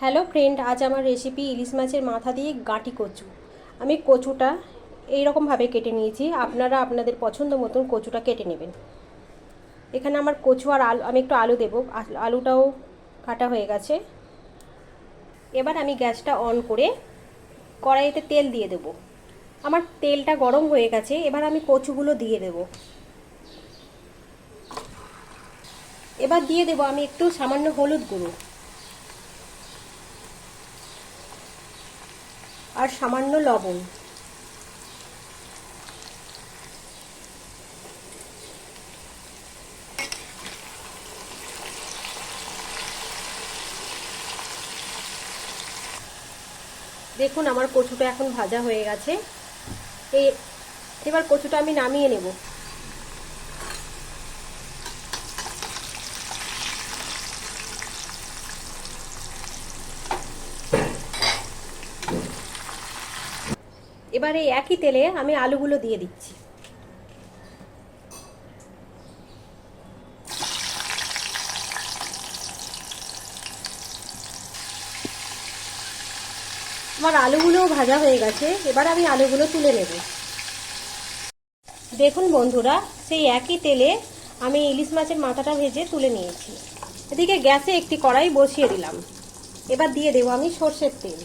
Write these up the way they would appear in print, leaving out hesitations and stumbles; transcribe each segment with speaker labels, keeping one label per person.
Speaker 1: Hello friend, আজ আমার recipe ইলিশ মাছের মাথা দিয়ে গাঁটি কচু। আমি কচুটা এইরকমভাবে কেটে নিয়েছি। আপনারা আপনাদের পছন্দ মতন কচুটা কেটে নেবেন। এখানে আমার কচু আর আলু, আমি একটু আলু দেবো, আলুটাও কাটা হয়ে গেছে। এবার আমি গ্যাসটা অন করে কড়াইতে তেল দিয়ে দেবো। আমার তেলটা গরম হয়ে গেছে, এবার আমি কচুগুলো দিয়ে দেবো। এবার দিয়ে দেবো আমি একটু সামান্য হলুদ গুঁড়ো আর সামান্য লবণ। দেখুন আমার কচুটা এখন ভাজা হয়ে গেছে। এবার কচুটা আমি নামিয়ে নেব। এবার এই একই তেলে আমি আলুগুলো দিয়ে দিচ্ছি। আমার আলুগুলোও ভাজা হয়ে গেছে, এবার আমি আলুগুলো তুলে নেব। দেখুন বন্ধুরা, সেই একই তেলে আমি ইলিশ মাছের মাথাটা ভেজে তুলে নিয়েছি। এদিকে গ্যাসে একটি কড়াই বসিয়ে দিলাম। এবার দিয়ে দেবো আমি সর্ষের তেল।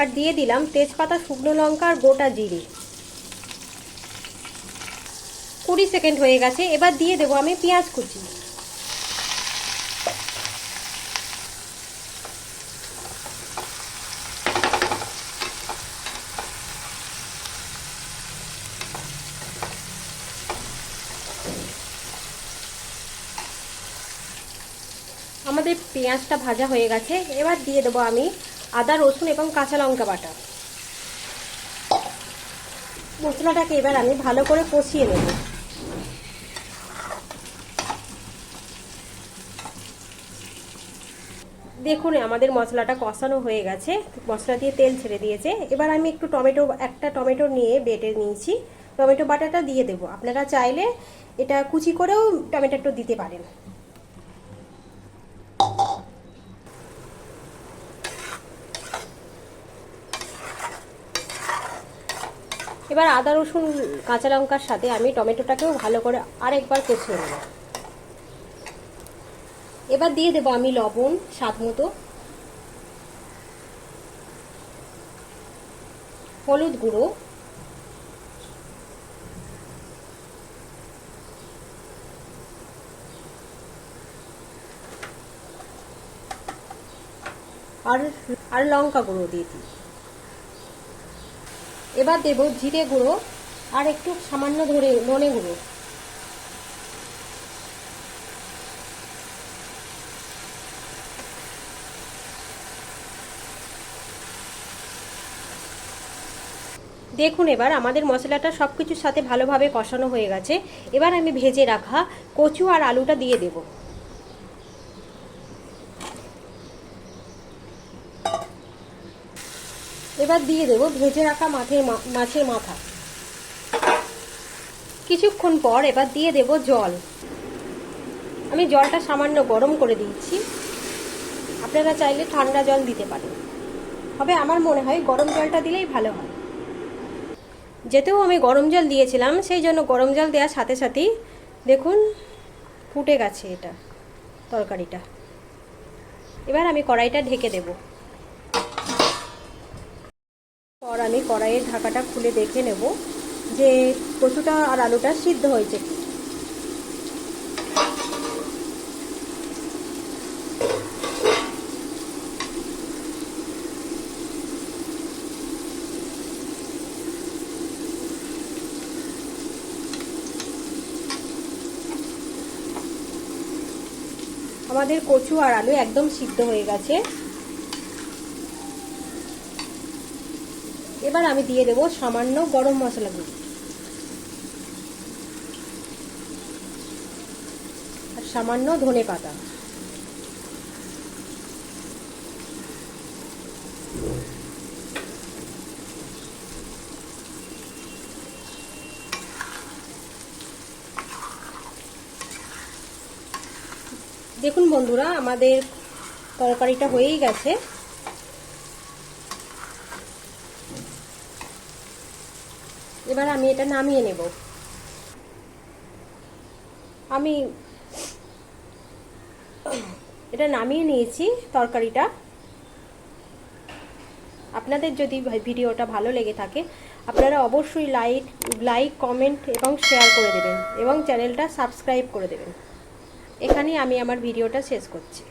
Speaker 1: আর দিয়ে দিলাম তেজপাতা, শুকনো লঙ্কা আর গোটা জিরে। 20 সেকেন্ড হয়ে গেছে, এবার দিয়ে দেবো আমি পেঁয়াজ কুচি। আমাদের পেঁয়াজটা ভাজা হয়ে গেছে, এবার দিয়ে দেবো আমি আদা, রসুন এবং কাঁচা লঙ্কা বাটা। মশলাটাকে এবার আমি ভালো করে কষিয়ে নেব। দেখুন আমাদের মশলাটা কষানো হয়ে গেছে, মশলা দিয়ে তেল ছেড়ে দিয়েছে। এবার আমি একটু একটা টমেটো নিয়ে বেটে নিয়েছি, টমেটো বাটাটা দিয়ে দেব। আপনারা চাইলে এটা কুচি করেও টমেটোটা দিতে পারেন। এবার আদা, রসুন, কাঁচা লঙ্কার সাথে আমি টমেটোটাকেও ভালো করে আরেকবার কষিয়ে নেব। এবার দিয়ে দেবো আমি লবণ স্বাদ মতো, হলুদ গুঁড়ো, আর আর লঙ্কা গুঁড়ো দিয়ে দিই। এবার দেব জিরে গুঁড়ো আর একটু সামান্য ধনে গুঁড়ো। দেখুন এবার আমাদের মশলাটা সব কিছুর সাথে ভালোভাবে কষানো হয়ে গেছে। এবার আমি ভেজে রাখা কচু আর আলুটা দিয়ে দেব। এবার দিয়ে দেব ভেজে রাখা মাছের মাথা। কিছুক্ষণ পর এবার দিয়ে দেব জল। আমি জলটা সামান্য গরম করে দিচ্ছি, আপনারা চাইলে ঠান্ডা জল দিতে পারেন, তবে আমার মনে হয় গরম জলটা দিলেই ভালো হয়। যেতেও আমি গরম জল দিয়েছিলাম, সেই জন্য গরম জল দেওয়ার সাথে সাথেই দেখুন ফুটে গেছে এটা তরকারিটা। এবার আমি কড়াইটা ঢেকে দেব। পর আমি কড়াইয়ের ঢাকাটা খুলে দেখে নেব যে কচুটা আর আলুটা সিদ্ধ হয়েছে। আমাদের কচু আর আলু একদম সিদ্ধ হয়ে গেছে। এবার আমি দিয়ে দেব সামান্য গরম মশলা গুঁড়ো আর সামান্য ধনে পাতা। দেখুন বন্ধুরা, আমাদের তরকারিটা হয়েই গেছে। এবার আমি এটা নামিয়ে নেব। আমি এটা নামিয়ে নিয়েছি তরকারিটা। আপনাদের যদি ভিডিওটা ভালো লেগে থাকে আপনারা অবশ্যই লাইক কমেন্ট এবং শেয়ার করে দেবেন এবং চ্যানেলটা সাবস্ক্রাইব করে দেবেন। এখানেই আমি আমার ভিডিওটা শেষ করছি।